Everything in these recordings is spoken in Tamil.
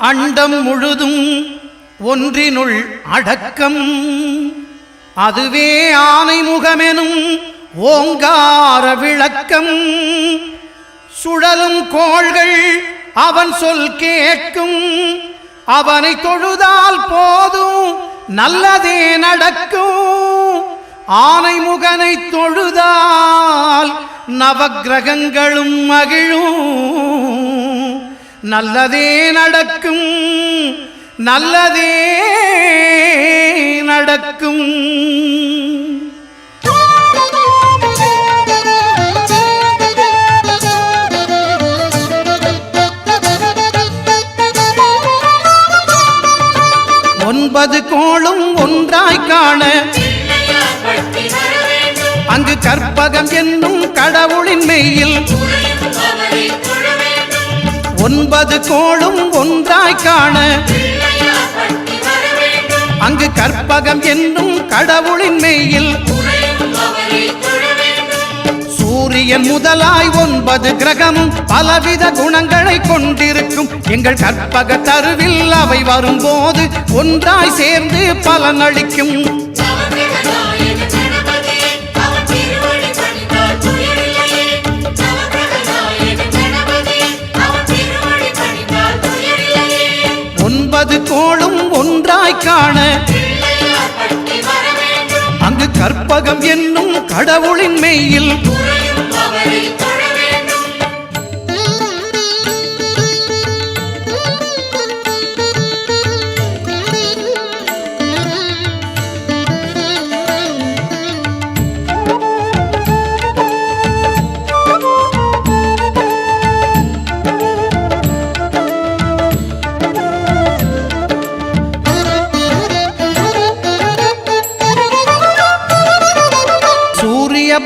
அண்டம் முழுதும் ஒன்றினுள் அடக்கம். அதுவே ஆனைமுகமெனும் ஓங்கார விளக்கம். சுழலும் கோள்கள் அவன் சொல் கேட்கும். அவனை தொழுதால் போதும் நல்லதே நடக்கும். ஆனைமுகனை தொழுதால் நவக்கிரகங்களும் மகிழும். நல்லதே நடக்கும், நல்லதே நடக்கும். ஒன்பது கோளும் ஒன்றாய் காண அங்கு கற்பகம் என்னும் கடவுளின் மெய்யில். ஒன்பது கோளும் ஒன்றாய் காண அங்கு கற்பகம் என்னும் கடவுளின் மெய்யில். சூரியன் முதலாய் 9 கிரகமும் பலவித குணங்களை கொண்டிருக்கும். எங்கள் கற்பக தருவில் அவை வரும்போது ஒன்றாய் சேர்ந்து பலனளிக்கும். ஒன்பது கோளும் ஒன்றாய் காண அங்கு கற்பகம் என்னும் கடவுளின் மெய்யில்.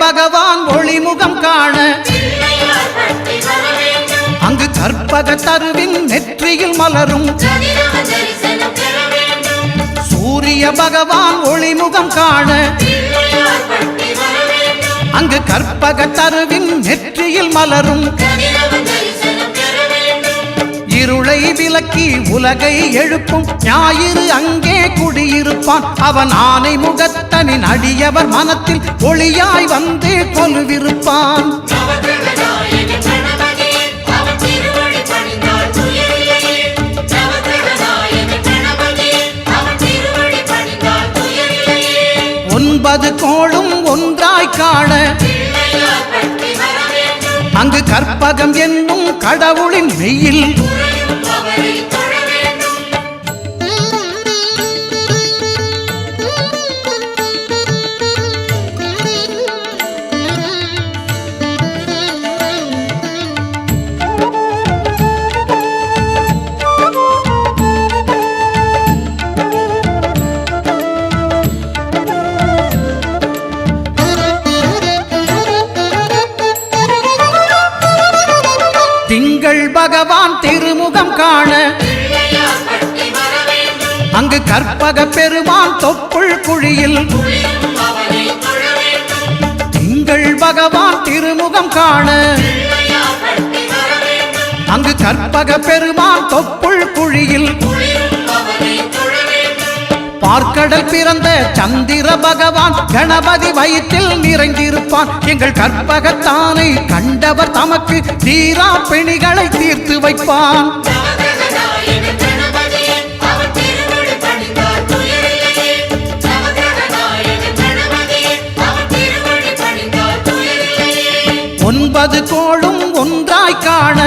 பகவான் ஒளிமுகம் காண அங்கு கற்பக தருவின் நெற்றியில் மலரும். சூரிய பகவான் ஒளிமுகம் காண அங்கு கற்பக தருவின் நெற்றியில் மலரும். இருளை விலக்கி உலகை எழுப்பும் ஞாயிறு அங்கே குடியிருப்பான். அவன் ஆனை முகத்தனின் அடியவர் மனத்தில் ஒளியாய் வந்து கொலுவிருப்பான். ஒன்பது கோளும் ஒன்றாய் காண அங்கு கற்பகம் என்னும் கடவுளின் மெய்யில். திங்கள் பகவான் திருமுகம் காண அங்கு கற்பக பெருமான் தொப்புள் குழியில். திங்கள் பகவான் திருமுகம் காண அங்கு கற்பக பெருமான் தொப்புள் குழியில். பார்க்கடல் பிறந்த சந்திர பகவான் கணபதி வயிற்றில் நிறைந்திருப்பான். எங்கள் கற்பகத்தானை கண்டவர் தமக்கு தீரா பிணிகளை தீர்த்து வைப்பான். ஒன்பது கோளும் ஒன்றாய் காண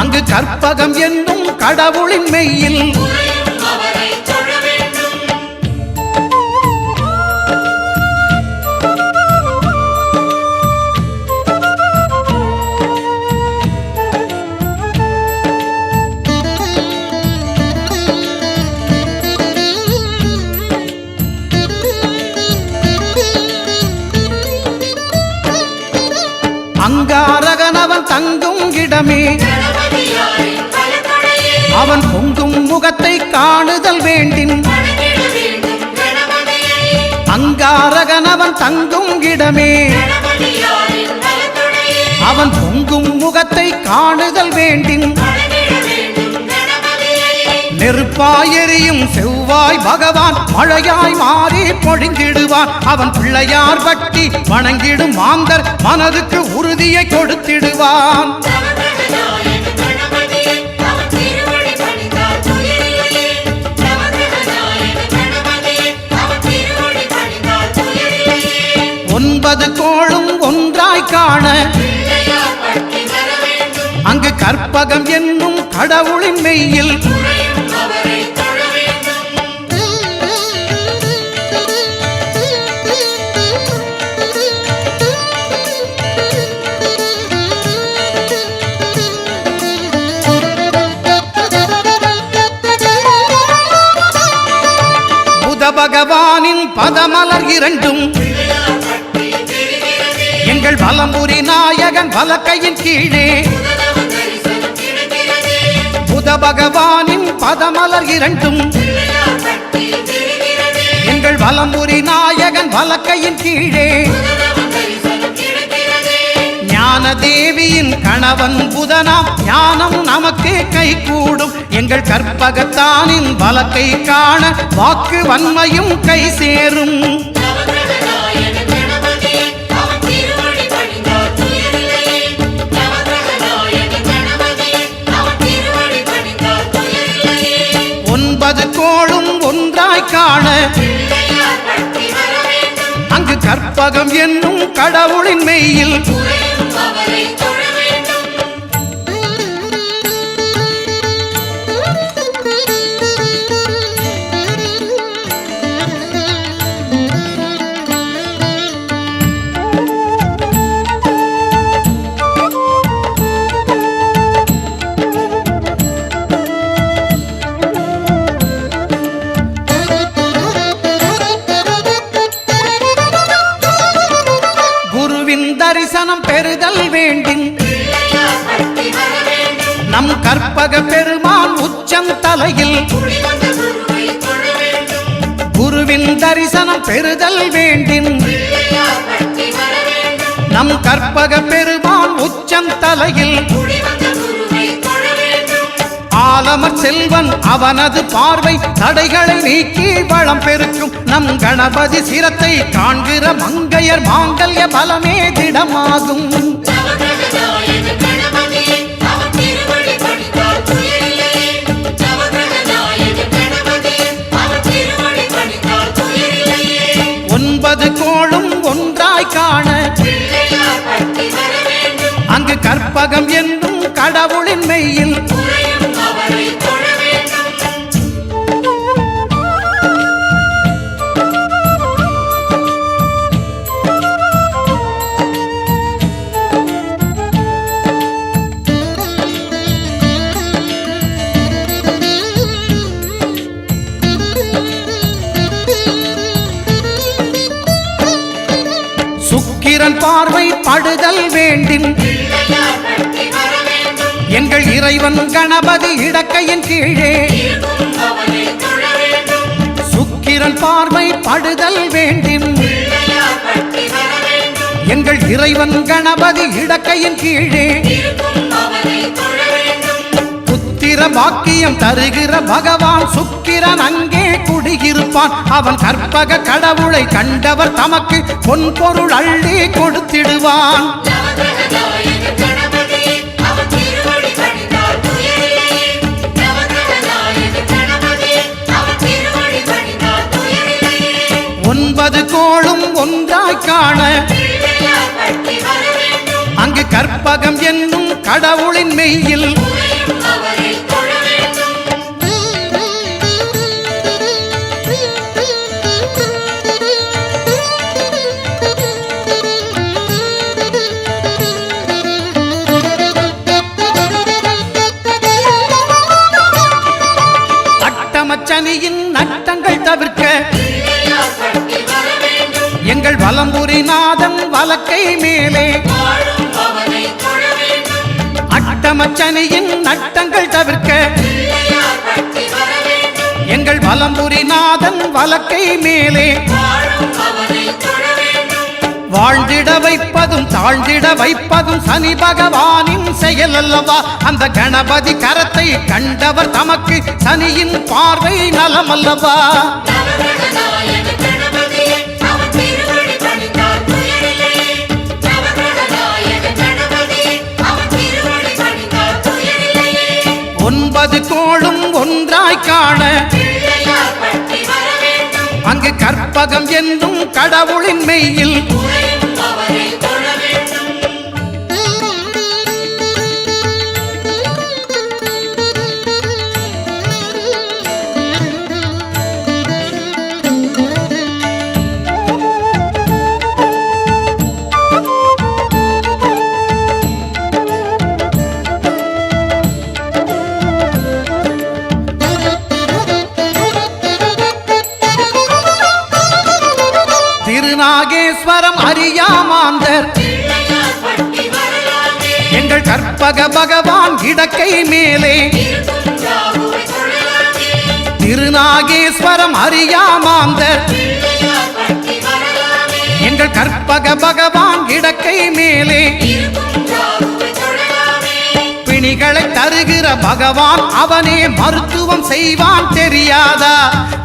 அங்கு கற்பகம் என்னும் கடவுளின் மெய்யில். அங்காரகனவன் தங்கும் இடமே அவன் பொங்கும் முகத்தை காணுதல் வேண்டின். அங்காரகனவன் தங்கும் இடமே அவன் பொங்கும் முகத்தை காணுதல் வேண்டின். நெருப்பாய் எரியும் செவ்வாய் பகவான் மழையாய் மாறி பொழிந்திடுவான். அவன் பிள்ளையார் பக்தி வணங்கிடும் மாந்தர் மனதுக்கு உறுதியை கொடுத்திடுவான். ஒன்பது கோளும் ஒன்றாய் காண அங்கு கற்பகம் என்னும் கடவுளின் மெய்யில் புத பகவானின் பதமலர் இரண்டும் எங்கள் வலம்புரி நாயகன் வலக்கையின் கீழே புத பகவானின் பதமலர் இரண்டும் எங்கள் வலம்புரி நாயகன் வலக்கையின் கீழே ஞான தேவியின் கணவன் புதனாம் ஞானம் நமக்கு கை கூடும். எங்கள் கற்பகத்தானின் வலக்கை காண வாக்கு வன்மையும் கை சேரும். ஒன்பது கோளும் ஒன்றாய் காண அங்கு கற்பகம் என்னும் கடவுளின் மெய்யில் தரிசனம் பெறுதல் வேண்டின் நம் கற்பக பெருமான் உச்சம் தலையில் குருவின் தரிசனம் பெறுதல் வேண்டின் நம் கற்பக பெருமான் உச்சம் தலையில் ஆலமர் செல்வன் அவனது பார்வை தடைகளை நீக்கி வளம் பெருக்கும். நம் கணபதி சிரத்தை காண்கிற மங்கையர் மாங்கல்ய பலமே திடமாகும். ஒன்பது கோளும் ஒன்றாய் காண அங்கு கற்பகம் என்னும் கடவுளின் மெய்யில் சுக்கிரன் பார்வை படுதல் வேண்டின் எங்கள் இறைவன் கணபதி இடக்கையின் கீழே சுக்கிரன் பார்வை படுதல் வேண்டின் எங்கள் இறைவன் கணபதி இடக்கையின் கீழே புத்திர பாக்கியம் தருகிற பகவான் சுக்கிரன் அங்கே குடியிருப்பான். அவன் கற்பக கடவுளை கண்டவர் தமக்கு பொன் பொருள் அள்ளி கொடுத்திடுவான். ஒன்பது கோளும் ஒன்றாய் காண அங்கு கற்பகம் என்னும் கடவுளின் மெய்யில் அட்டமச்சனியின் நட்டங்கள் தவிர்க்க எங்கள் வலம்புரி நாதன் வலக்கை மேலே அட்டமச்சனியின் நட்டங்கள் தவிர்க்க எங்கள் வலம்புரி நாதன் வலக்கை மேலே வாழ்ந்திட வைப்பதும் தாழ்ந்திட வைப்பதும் சனி பகவானின் செயல் அல்லவா? அந்த கணபதி கரத்தை கண்டவர் தமக்கு சனியின் பார்வை நலம் அல்லவா? ஒன்பது கோளும் ஒன்றாய் காண அங்கு கற்பகம் என்னும் கடவுளின் மெய்யில் திருநாகேஸ்வரம் அறியாமாந்தர் எங்கள் கற்பக பகவான் இடக்கை மேலே திருநாகேஸ்வரம் அறியாமாந்தர் எங்கள் கற்பக பகவான் இடக்கை மேலே பிணிகளை தருகிற பகவான் அவனே மருத்துவம் செய்வான் தெரியாதா?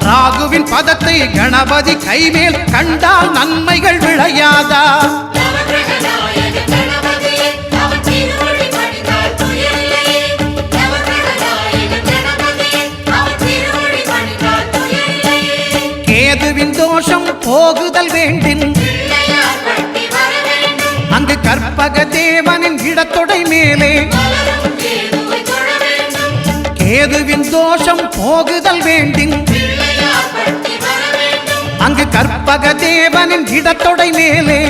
ராகுவின் பதத்தை கணபதி கைமேல் கண்டால் நன்மைகள் விளையாதா? கேதுவின் தோஷம் போகுதல் வேண்டின் அங்கு கற்பக தேவனின் இடத்தொடை மேலே கேதுவின் தோஷம் போகுதல் வேண்டின் அங்கு கற்பக தேவனின் இடத்தொடை மேலே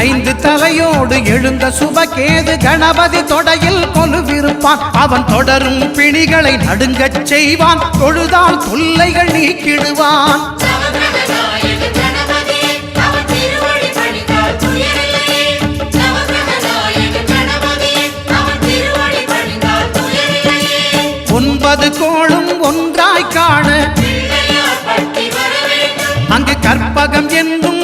ஐந்து தலையோடு எழுந்த சுபகேது கணபதி தொடையில் கொலுவிருப்பான். அவன் தொடரும் பிணிகளை நடுங்கச் செய்வான். தொழுதால் தொல்லைகள் நீக்கிடுவான். ஒன்பது கோளும் ஒன்றாய் காண அங்கு கற்பகம் என்னும்